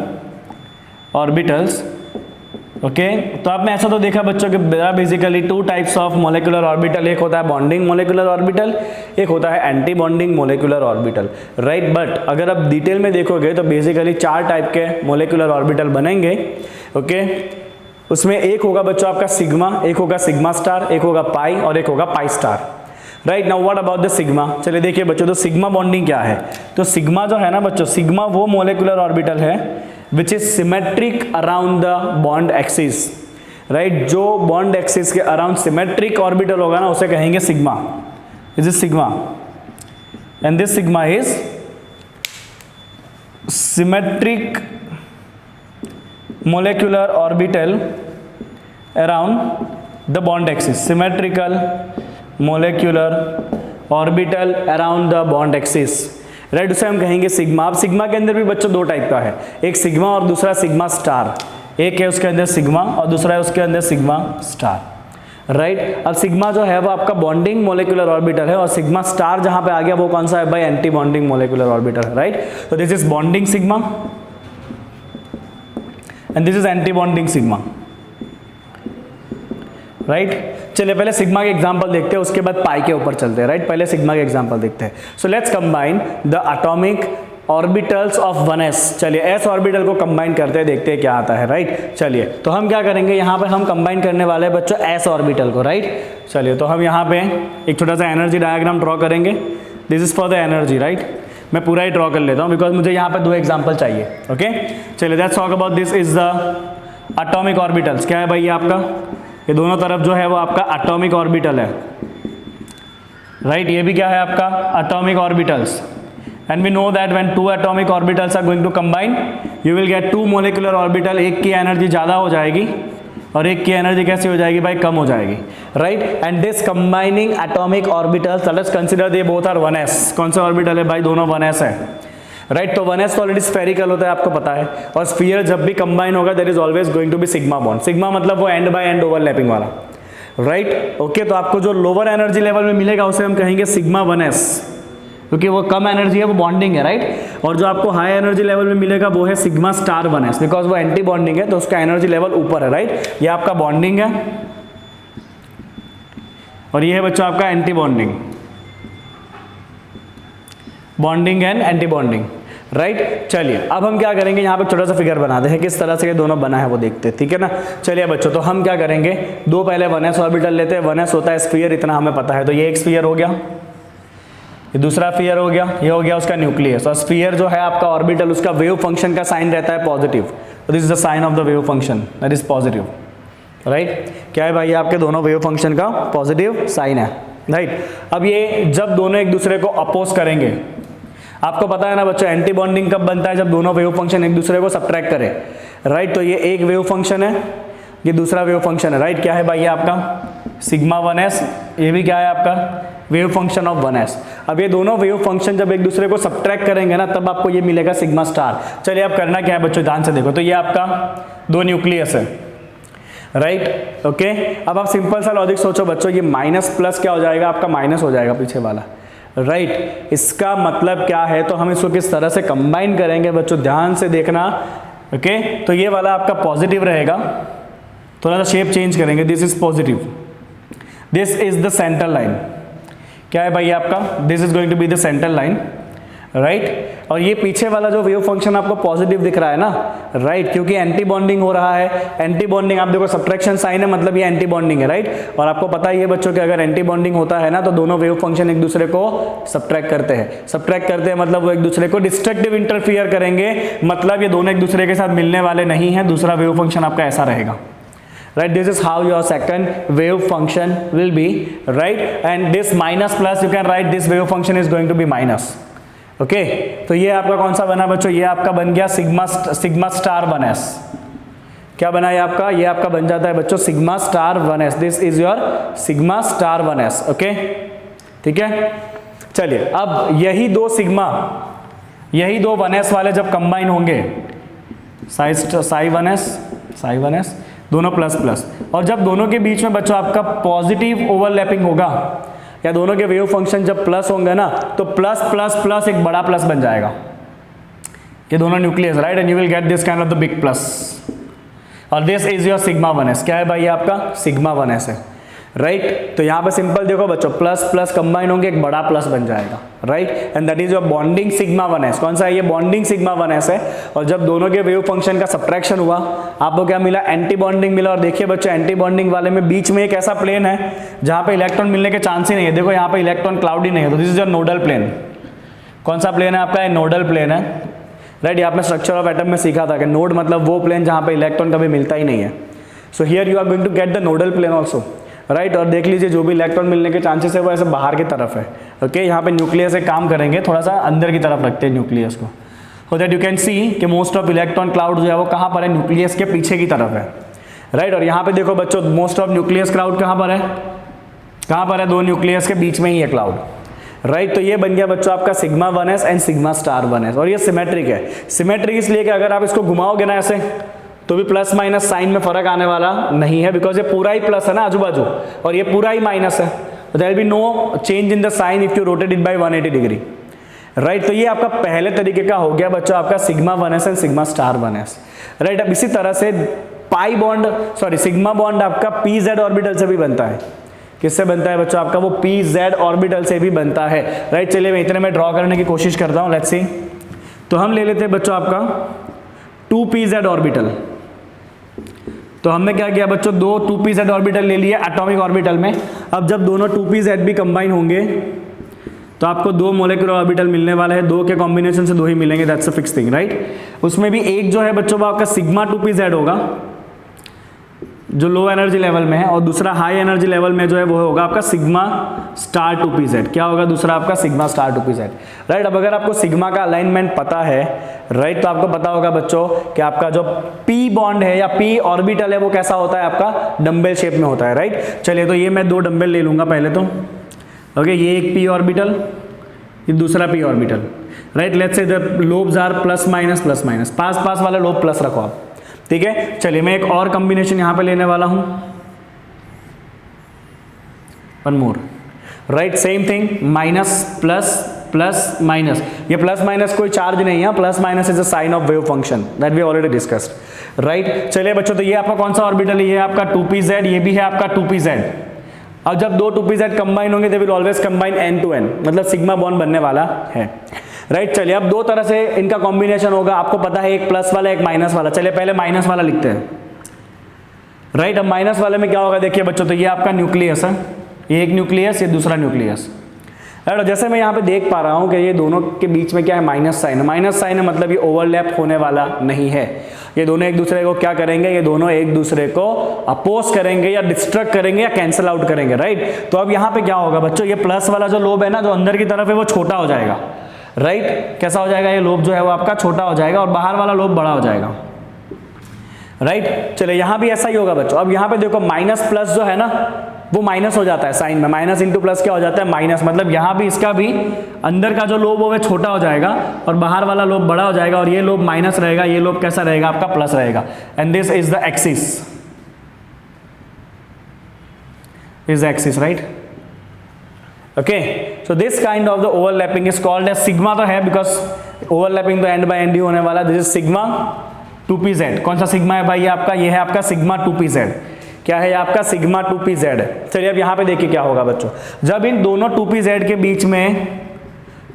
orbitals. Okay, तो आपने ऐसा तो देखा बच्चों कि basically two types of molecular orbital, एक होता है बॉन्डिंग मॉलिक्यूलर ऑर्बिटल, एक होता है anti bonding molecular orbital, right. But अगर आप डिटेल में देखोगे तो बेसिकली चार टाइप के मॉलिक्यूलर ऑर्बिटल बनेंगे। ओके, उसमें एक होगा बच्चों आपका सिग्मा, एक होगा सिग्मा स्टार, एक होगा पाई और एक होगा pi star, right. Now what about the sigma, चलिए देखिए बच्चों, तो सिग्मा बॉन्डिंग क्या है, तो सिग्मा जो है ना बच्चों, सिग्मा वो मॉलिक्यूलर ऑर्बिटल है which is symmetric around the bond axis, right. जो बॉन्ड एक्सिस के अराउंड सिमेट्रिक ऑर्बिटल होगा ना उसे कहेंगे sigma, this is sigma, and this sigma is symmetric molecular orbital around the bond axis, symmetrical molecular orbital around the bond axis, right, उसे हम कहेंगे सिग्मा। अब सिग्मा के अंदर भी बच्चों दो टाइप का है, एक सिग्मा और दूसरा सिग्मा स्टार, एक है उसके अंदर सिग्मा और दूसरा है उसके अंदर सिग्मा स्टार, राइट। अब सिग्मा जो है वो आपका बॉन्डिंग मॉलिक्यूलर ऑर्बिटल है और सिग्मा स्टार जहां पे आ गया वो कौन सा है भाई, एंटी बॉन्डिंग मॉलिक्यूलर ऑर्बिटल है, राइट। तो this is bonding sigma and this is anti bonding sigma, right. चलिए पहले सिग्मा के एग्जांपल देखते हैं, उसके बाद पाई के ऊपर चलते हैं, राइट। पहले सिग्मा के एग्जांपल देखते हैं। So let's combine the atomic orbitals of 1s। चलिए एस ऑर्बिटल को कंबाइन करते हैं, देखते हैं क्या आता है, राइट। चलिए तो हम क्या करेंगे, यहाँ पे हम कंबाइन करने वाले हैं बच्चों एस ऑर्बिटल को, राइट। चलिए तो हम यहाँ पे एक छोटा सा एनर्जी डायग्राम ड्रॉ करेंगे, this is for the energy, right. मैं पूरा ही ड्रॉ कर लेता हूँ बिकॉज मुझे यहाँ पे दो एग्जांपल चाहिए। ओके, चलिए let's talk about this is the atomic orbitals. क्या है भाई ये आपका, ये दोनों तरफ जो है वो आपका एटॉमिक ऑर्बिटल है, राइट। ये भी क्या है आपका atomic orbitals, and we know that when two atomic orbitals are going to combine you will get two molecular orbital, एक की एनर्जी ज़्यादा हो जाएगी और एक की एनर्जी कैसी हो जाएगी भाई, कम हो जाएगी, right. And this combining atomic orbitals, let's consider they both are 1s। कौन सा ऑर्बिटल है भाई, दोनों 1s है, राइट। तो 1s तो ऑलरेडी स्फेरिकल होता है, आपको पता है, और स्फीयर जब भी कंबाइन होगा there is always going to be sigma bond. Sigma मतलब वो एंड बाय एंड ओवरलैपिंग वाला, राइट ओके। तो आपको जो लोअर एनर्जी लेवल में मिलेगा उसे हम कहेंगे सिग्मा 1s, क्योंकि वो कम एनर्जी है, वो बॉन्डिंग है, राइट। और जो आपको हाई एनर्जी लेवल में मिलेगा वो है सिग्मा स्टार 1s, बिकॉज वो एंटी बॉन्डिंग है तो उसका एनर्जी लेवल ऊपर है, राइट। ये आपका बॉन्डिंग है और ये है बच्चों आपका anti bonding, bonding and anti bonding, right. चलिए अब हम क्या करेंगे, यहाँ पे छोटा सा फिगर बनाते हैं, किस तरह से ये दोनों बना है वो देखते हैं, ठीक है ना। चलिए बच्चों, तो हम क्या करेंगे, दो पहले 1s ऑर्बिटल लेते हैं। 1s होता है स्फीयर, इतना हमें पता है। तो ये एक स्फीयर हो गया, ये दूसरा स्फीयर हो गया, ये हो गया उसका न्यूक्लियस। और स्फीयर जो है आपका ऑर्बिटल, उसका वेव फंक्शन का साइन रहता है पॉजिटिव। तो this is the sign of the wave function, that is positive, right. क्या है भाई, आपके दोनों वेव फंक्शन का पॉजिटिव साइन है, राइट। अब ये जब दोनों एक दूसरे को अपोज करेंगे, आपको पता है ना बच्चों, एंटी बॉन्डिंग कब बनता है, जब दोनों वेव फंक्शन एक दूसरे को सब्ट्रैक्ट करें, राइट। तो ये एक वेव फंक्शन है, ये दूसरा वेव फंक्शन है, राइट। क्या है भाई, ये आपका सिग्मा 1s, ये भी क्या है आपका वेव फंक्शन ऑफ 1s। अब ये दोनों वेव फंक्शन जब एक दूसरे को सब्ट्रैक्ट करेंगे ना, तब आपको ये मिलेगा सिग्मा स्टार। चलिए अब करना क्या है बच्चों, ध्यान से देखो। तो ये आपका दो न्यूक्लियस है, राइट ओके। अब आप सिंपल सा लॉजिक सोचो बच्चों, ये माइनस प्लस क्या हो जाएगा, आपका माइनस हो जाएगा पीछे वाला, राइट। इसका मतलब क्या है, तो हम इसको किस तरह से कंबाइन करेंगे बच्चों, ध्यान से देखना, ओके। तो ये वाला आपका पॉजिटिव रहेगा, थोड़ा सा शेप चेंज करेंगे, this is positive, this is the centre line. क्या है भाई आपका, this is going to be the centre line, right. और ये पीछे वाला जो वेव फंक्शन आपको पॉजिटिव दिख रहा है ना, राइट, क्योंकि एंटी बॉन्डिंग हो रहा है। एंटी बॉन्डिंग आप देखो, सब्ट्रैक्शन साइन है, मतलब ये एंटी बॉन्डिंग है, राइट। और आपको पता ही है बच्चों कि अगर एंटी बॉन्डिंग होता है ना, तो दोनों वेव फंक्शन एक दूसरे को सब्ट्रैक्ट करते हैं। सब्ट्रैक्ट करते हैं मतलब वो एक दूसरे को डिस्ट्रक्टिव इंटरफियर करेंगे, मतलब ये दोनों एक दूसरे के साथ मिलने वाले नहीं है। दूसरा वेव फंक्शन आपका ऐसा रहेगा, right, this is how your second wave function will be, right, and this minus plus you can write this wave function is going to be minus, okay। तो ये आपका कौन सा बना बच्चों, ये आपका बन गया सिग्मा स्टार 1s। क्या बना ये आपका, ये आपका बन जाता है बच्चों sigma star 1s, this is your sigma star 1s, okay, ठीक है। चलिए अब यही दो सिग्मा, यही दो 1s वाले जब कंबाइन होंगे, साई 1s दोनों प्लस प्लस, और जब दोनों के बीच में बच्चों आपका पॉजिटिव ओवरलैपिंग होगा, या दोनों के वेव फंक्शन जब प्लस होंगे ना, तो प्लस प्लस प्लस एक बड़ा प्लस बन जाएगा, ये दोनों nucleus, right, and you will get this kind of the big plus. और this is your sigma 1s। क्या है भाई, आपका सिग्मा 1s है, राइट। तो यहाँ पे सिंपल देखो बच्चों, प्लस प्लस कंबाइन होंगे, एक बड़ा प्लस बन जाएगा, right, and that is your bonding sigma 1s। कौन सा है, ये बॉन्डिंग सिग्मा 1s है। और जब दोनों के वेव फंक्शन का सब्ट्रैक्शन हुआ, आपको क्या मिला, एंटी बॉन्डिंग मिला। और देखिए बच्चों, एंटी बॉन्डिंग वाले में बीच में एक ऐसा प्लेन है जहां पे इलेक्ट्रॉन मिलने के चांस ही नहीं है। देखो यहाँ पे इलेक्ट्रॉन क्लाउड ही नहीं है, तो this is your nodal plane. कौन सा प्लेन है आपका, नोडल प्लेन है, राइट। आपने स्ट्रक्चर ऑफ एटम में सीखा था कि नोड मतलब वो प्लेन जहां पे इलेक्ट्रॉन कभी मिलता ही नहीं है। So here you are going to get the nodal plane also, right. और देख लीजिए, जो भी इलेक्ट्रॉन मिलने के चांसेस है वो ऐसे बाहर की तरफ है, ओके। यहाँ पे न्यूक्लियस से काम करेंगे, थोड़ा सा अंदर की तरफ रखते हैं न्यूक्लियस को, so that you can see कि मोस्ट ऑफ इलेक्ट्रॉन क्लाउड जो है वो कहाँ पर है, न्यूक्लियस के पीछे की तरफ है, राइट। और यहाँ पे देखो बच्चों, मोस्ट ऑफ न्यूक्लियस क्लाउड कहाँ पर है, कहाँ पर है, दो न्यूक्लियस के बीच में ही है क्लाउड, राइट। तो ये बन गया बच्चों आपका sigma 1s and sigma star 1s। और ये सिमेट्रिक है। सिमेट्रिक इसलिए कि अगर आप इसको घुमाओगे ना ऐसे, तो भी प्लस माइनस साइन में फर्क आने वाला नहीं है, बिकॉज ये पूरा ही प्लस है ना आजू बाजू, और ये पूरा ही माइनस है। There will be no change in the sign if you rotate it by 180 degree, right. तो ये आपका पहले तरीके का हो गया बच्चों आपका sigma 1s and sigma star 1s, right. अब इसी तरह से pi bond, sorry sigma bond आपका pz ऑर्बिटल से भी बनता है। किससे बनता है बच्चों आपका, वो pz ऑर्बिटल से भी बनता है, राइट। चलिए मैं इतने में ड्रॉ करने की कोशिश करता हूँ, लेट्स सी। तो हम ले लेते हैं बच्चों आपका 2pz ऑर्बिटल। तो हमने क्या किया बच्चों, दो 2pz ऑर्बिटल ले लिए एटॉमिक ऑर्बिटल में। अब जब दोनों 2pz भी कंबाइन होंगे, तो आपको दो मोलेकुलर ऑर्बिटल मिलने वाले हैं। दो के कॉम्बिनेशन से दो ही मिलेंगे, that's a fix thing, right. उसमें भी एक जो है बच्चों वो आपका सिग्मा 2pz होगा, जो लो एनर्जी लेवल में है, और दूसरा हाई एनर्जी लेवल में जो है वो होगा आपका सिग्मा स्टार 2pz। क्या होगा दूसरा आपका, सिग्मा स्टार 2pz, राइट। अब अगर आपको सिग्मा का अलाइनमेंट पता है, राइट, तो आपको पता होगा बच्चों कि आपका जो p बॉन्ड है या p ऑर्बिटल है वो कैसा होता है, आपका डंबल शेप में होता है, राइट। चलिए तो ये मैं दो डंबल ले लूंगा पहले तो, ओके। ये एक p ऑर्बिटल, ये दूसरा p orbital, right. Let's say the lobes are plus minus, पास पास वाला लोब प्लस रखो आप, ठीक है। चलिए मैं एक और कॉम्बिनेशन यहां पे लेने वाला हूं, one more, right, same thing, minus plus plus minus, ये प्लस माइनस कोई चार्ज नहीं है, plus minus is a sign of wave function that we already discussed, right. चलिए बच्चों, तो ये आपका कौन सा ऑर्बिटल है, ये आपका 2pz, ये भी है आपका 2pz। अब जब दो 2pz कंबाइन होंगे they will always combine n to n, मतलब सिग्मा बॉन्ड बनने वाला है, राइट। चलिए अब दो तरह से इनका कॉम्बिनेशन होगा, आपको पता है एक प्लस वाला एक माइनस वाला। चलिए पहले माइनस वाला लिखते हैं, राइट। अब माइनस वाले में क्या होगा देखिए बच्चों, तो ये आपका न्यूक्लियस है, ये एक न्यूक्लियस, ये दूसरा न्यूक्लियस, राइट। जैसे मैं यहाँ पे देख पा रहा हूँ कि ये दोनों के बीच में क्या है, माइनस साइन है। माइनस साइन है मतलब ये ओवरलैप होने वाला नहीं है, ये दोनों एक दूसरे को क्या करेंगे, ये दोनों एक दूसरे को अपोज करेंगे या डिस्ट्रक्ट करेंगे या कैंसिल आउट करेंगे, राइट। तो अब यहाँ पे क्या होगा बच्चों, ये प्लस वाला जो लोब है ना, जो अंदर की तरफ है वो छोटा हो जाएगा, राइट। कैसा हो जाएगा, ये लोब जो है वो आपका छोटा हो जाएगा और बाहर वाला लोब बड़ा हो जाएगा, राइट। चलिए यहाँ भी ऐसा ही होगा बच्चों। अब यहाँ पे देखो माइनस प्लस जो है ना वो माइनस हो जाता है साइन में, माइनस इंटू प्लस क्या हो जाता है, माइनस, मतलब यहाँ भी इसका भी अंदर का जो लोब वो छोटा हो जाएगा और बाहर वाला लोब बड़ा हो जाएगा और ये लोब माइनस रहेगा, ये लोब कैसा रहेगा आपका, प्लस रहेगा। And this is the axis, is the axis, right. Okay, so this kind of the overlapping is called as sigma, तो है बिकॉज ओवरलैपिंग तो एंड बाय एंड ही होने वाला। This is sigma 2pz। कौन सा सिग्मा है भाई, ये आपका, ये है आपका सिग्मा 2pz। क्या है आपका, सिग्मा 2pz है। चलिए अब यहाँ पे देखिए क्या होगा बच्चों, जब इन दोनों 2pz के बीच में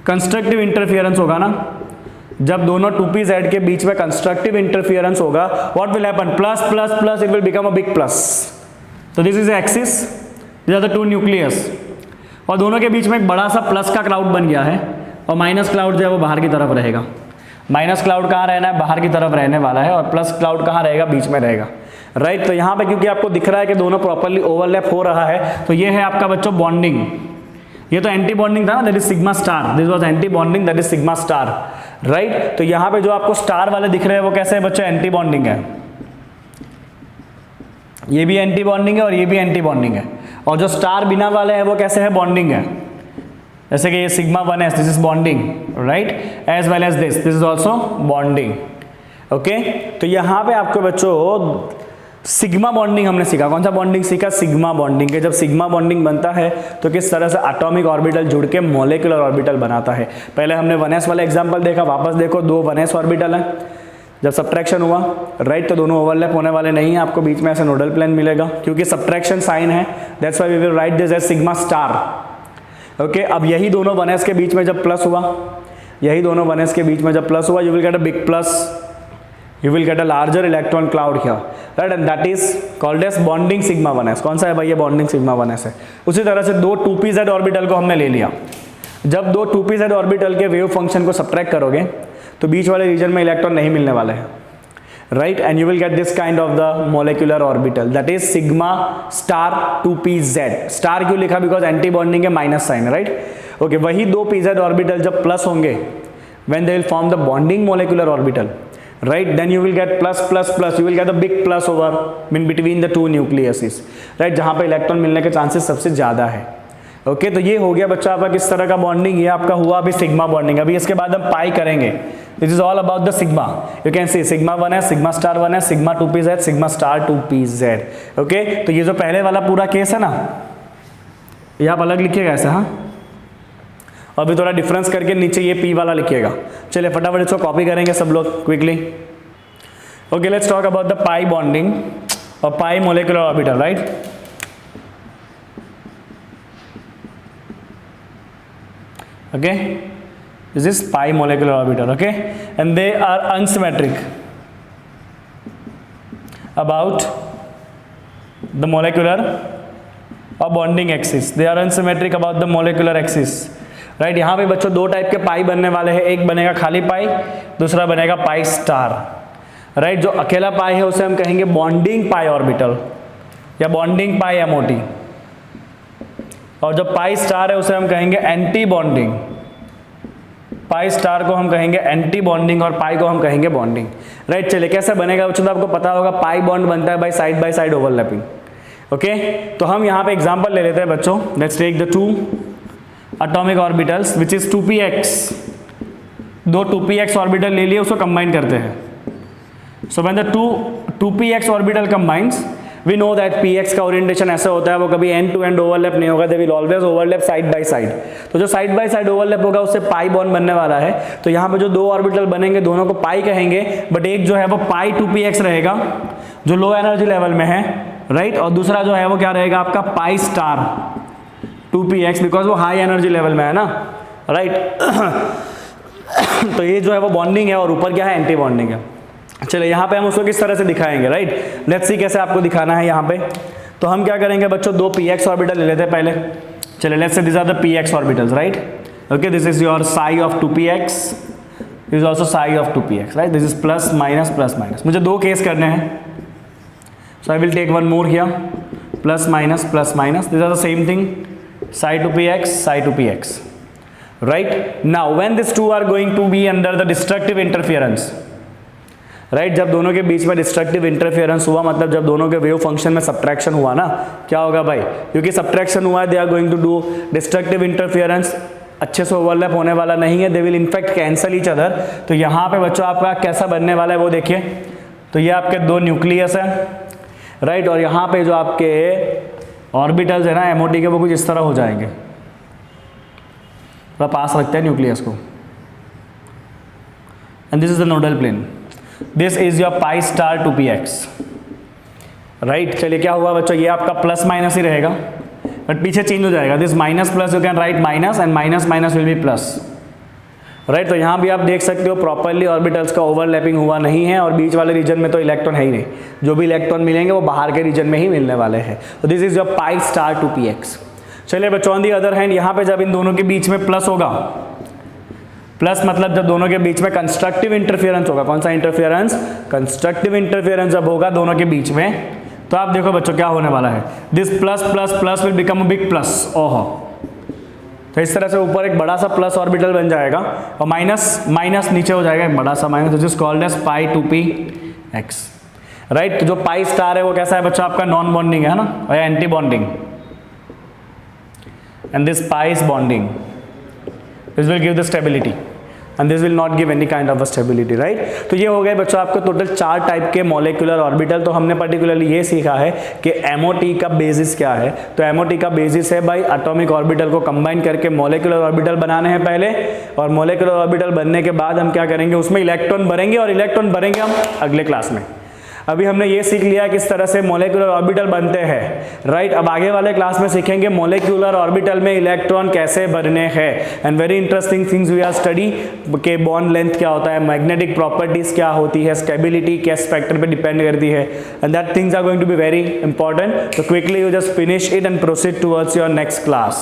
कंस्ट्रक्टिव इंटरफियरेंस होगा ना, जब दोनों 2pz के बीच में कंस्ट्रक्टिव इंटरफियरेंस होगा, what will happen, plus plus plus, it will become a big plus. तो this is axis, this are the two nucleus, और दोनों के बीच में एक बड़ा सा प्लस का क्लाउड बन गया है और माइनस क्लाउड जो है वो बाहर की तरफ रहेगा। माइनस क्लाउड कहाँ रहना है, बाहर की तरफ रहने वाला है, और प्लस क्लाउड कहाँ रहेगा, बीच में रहेगा, राइट। तो यहाँ पे क्योंकि आपको दिख रहा है कि दोनों प्रॉपर्ली ओवरलैप हो रहा है, तो ये है आपका बच्चों बॉन्डिंग। ये तो एंटी बॉन्डिंग था ना, that is sigma star, this was anti bonding, that is sigma star, right. तो यहाँ पे जो आपको स्टार वाले दिख रहे हैं वो कैसे है बच्चों, एंटी बॉन्डिंग है। ये भी एंटी बॉन्डिंग है और ये भी एंटी बॉन्डिंग है, और जो स्टार बिना वाले हैं वो कैसे है, बॉन्डिंग है। जैसे कि ये sigma 1s, this is bonding, right, as well as this is also bonding, okay. तो यहाँ पे आपको बच्चों सिग्मा बॉन्डिंग हमने सीखा। कौन सा बॉन्डिंग सीखा, सिग्मा बॉन्डिंग के। जब सिग्मा बॉन्डिंग बनता है तो किस तरह से एटॉमिक ऑर्बिटल जुड़ के मॉलिक्यूलर ऑर्बिटल बनाता है। पहले हमने 1s वाला एग्जांपल देखा, वापस देखो, दो 1s ऑर्बिटल हैं, जब सब्ट्रैक्शन हुआ, राइट, तो दोनों ओवरलैप होने वाले नहीं है, आपको बीच में ऐसे नोडल प्लेन मिलेगा क्योंकि सब्ट्रैक्शन साइन है, that's why we will write this as sigma star, okay. अब यही दोनों 1s के बीच में जब प्लस हुआ, यही दोनों 1s के बीच में जब प्लस हुआ, you will get a big plus, you will get a larger electron cloud here, right, and that is called as bonding sigma 1s। कौन सा है भाई, ये bonding sigma 1s है। उसी तरह से दो 2pz ऑर्बिटल को हमने ले लिया, जब दो 2pz ऑर्बिटल के वेव फंक्शन को सब्ट्रैक्ट करोगे तो बीच वाले रीजन में इलेक्ट्रॉन नहीं मिलने वाले हैं, right, and you will get this kind of the molecular orbital, that is sigma star 2pz। Star क्यों लिखा, बिकॉज एंटी बॉन्डिंग है, माइनस साइन, राइट, ओके। वही दो pz ऑर्बिटल जब प्लस होंगे, when they will form the bonding molecular orbital, right, then you will get plus plus plus, you will get a big plus over in between the two nucleuses, right, जहाँ पे इलेक्ट्रॉन मिलने के चांसेस सबसे ज़्यादा है, ओके। तो ये हो गया बच्चा आपका किस तरह का बॉन्डिंग, ये आपका हुआ अभी सिग्मा बॉन्डिंग। अभी इसके बाद हम पाई करेंगे, this is all about the sigma, you can see sigma 1s, sigma star 1s, sigma 2pz, sigma star 2pz, okay. तो ये जो पहले वाला पूरा केस है ना, ये आप अलग लिखिएगा ऐसे, हाँ, अभी थोड़ा डिफरेंस करके नीचे ये P वाला लिखिएगा। चलिए फटाफट इसको कॉपी करेंगे सब लोग quickly, okay. Let's talk about the pi bonding और pi molecular orbital, right. Okay, this is pi molecular orbital, okay, and they are unsymmetric about the molecular और bonding axis, they are unsymmetric about the molecular axis, right. यहाँ पे बच्चों दो टाइप के पाई बनने वाले हैं, एक बनेगा खाली पाई, दूसरा बनेगा पाई स्टार, राइट। जो अकेला पाई है उसे हम कहेंगे बॉन्डिंग पाई ऑर्बिटल या बॉन्डिंग पाई एमओटी, और जो पाई स्टार है उसे हम कहेंगे एंटी बॉन्डिंग। पाई स्टार को हम कहेंगे एंटी बॉन्डिंग और पाई को हम कहेंगे बॉन्डिंग, राइट। चलिए कैसे बनेगा बच्चों, तो आपको पता होगा पाई बॉन्ड बनता है बाय साइड ओवरलैपिंग, ओके। तो हम यहाँ पे एग्जाम्पल ले लेते हैं बच्चों, let's take the two atomic orbitals which is 2px, दो 2px ऑर्बिटल ले लिए, उसको कंबाइन करते हैं। So when the 2px orbital combines, we know that p x का ओरिएंटेशन ऐसा होता है, वो कभी एंड टू एंड ओवरलैप नहीं होगा, they will always overlap side by side. तो जो साइड बाय साइड ओवरलैप होगा उससे पाई बॉन्ड बनने वाला है। तो यहाँ पे जो दो ऑर्बिटल बनेंगे दोनों को पाई कहेंगे, बट एक जो है वो पाई 2px रहेगा जो लो एनर्जी लेवल में है, राइट, और दूसरा जो है वो क्या रहेगा आपका पाई स्टार 2px, बिकॉज वो हाई एनर्जी लेवल में है ना, राइट। तो ये जो है वो बॉन्डिंग है और ऊपर क्या है, एंटी बॉन्डिंग है। चलिए यहाँ पे हम उसको किस तरह से दिखाएंगे, राइट, लेट्स सी कैसे आपको दिखाना है यहाँ पे। तो हम क्या करेंगे बच्चों, दो px ऑर्बिटल ले लेते हैं पहले। चलिए let's say this are the px orbitals, right, okay, this is your psi of 2px, this is also psi of 2px, right, this is plus minus. मुझे दो केस करने हैं, so I will take one more here, plus minus, this are the same thing, psi 2px, right। Now when these two are going to be under the destructive interference, right, जब दोनों के बीच में डिस्ट्रक्टिव इंटरफेरेंस हुआ, मतलब जब दोनों के वेव फंक्शन में सब्ट्रैक्शन हुआ ना, क्या होगा भाई, क्योंकि सब्ट्रैक्शन हुआ है, they are going to do destructive interference, अच्छे से ओवरलैप होने वाला नहीं है, they will in fact cancel each other. तो यहाँ पे बच्चों आपका कैसा बनने वाला है वो देखिए, तो ये आपके दो न्यूक्लियस है, राइट, और यहाँ पे जो आपके ऑर्बिटल्स है ना एमओटी के, वो कुछ इस तरह हो जाएंगे, थोड़ा पास रखते हैं न्यूक्लियस को, and this is the nodal plane, this is your pi star 2px, right. चलिए क्या हुआ बच्चों, ये आपका प्लस माइनस ही रहेगा, बट पीछे चेंज हो जाएगा, this minus plus you can write minus, and minus minus will be plus, right. तो यहाँ भी आप देख सकते हो प्रॉपरली ऑर्बिटल्स का ओवरलैपिंग हुआ नहीं है, और बीच वाले रीजन में तो इलेक्ट्रॉन है ही नहीं, जो भी इलेक्ट्रॉन मिलेंगे वो बाहर के रीजन में ही मिलने वाले हैं। तो this is your pi star 2px। चलिए बच्चों ऑन दी अदर हैंड, यहाँ पे जब इन दोनों के बीच में प्लस होगा, प्लस मतलब जब दोनों के बीच में कंस्ट्रक्टिव इंटरफेरेंस होगा, कौन सा इंटरफेरेंस, कंस्ट्रक्टिव इंटरफेरेंस जब होगा दोनों के बीच में, तो आप देखो बच्चों क्या होने वाला है, this plus plus plus will become a big plus, ओहो, तो इस तरह से ऊपर एक बड़ा सा प्लस ऑर्बिटल बन जाएगा, और माइनस माइनस नीचे हो जाएगा एक बड़ा सा minus, this is called as pi 2px, right. तो जो पाई स्टार है वो कैसा है बच्चों आपका, नॉन बॉन्डिंग है ना, और anti bonding, and this pi is bonding, this will give the stability, and this will not give any kind of a stability, right। तो ये हो गए बच्चों आपको टोटल 4 टाइप के मॉलिक्यूलर ऑर्बिटल। तो हमने पर्टिकुलरली ये सीखा है कि MOT का बेसिस क्या है। तो MOT का बेसिस है भाई एटॉमिक ऑर्बिटल को कंबाइन करके मॉलिक्यूलर ऑर्बिटल बनाने हैं पहले, और मॉलिक्यूलर ऑर्बिटल बनने के बाद हम क्या करेंगे, उसमें इलेक्ट्रॉन भरेंगे, और इलेक्ट्रॉन भरेंगे हम अगले क्लास में। अभी हमने ये सीख लिया किस तरह से मॉलिक्यूलर ऑर्बिटल बनते हैं, राइट। अब आगे वाले क्लास में सीखेंगे मॉलिक्यूलर ऑर्बिटल में इलेक्ट्रॉन कैसे भरने हैं, and very interesting things we are study के बॉन्ड लेंथ क्या होता है, मैग्नेटिक प्रॉपर्टीज क्या होती है, स्टेबिलिटी किस फैक्टर पे डिपेंड करती है, and that things are going to be very important. तो quickly you just finish it and proceed towards your next class.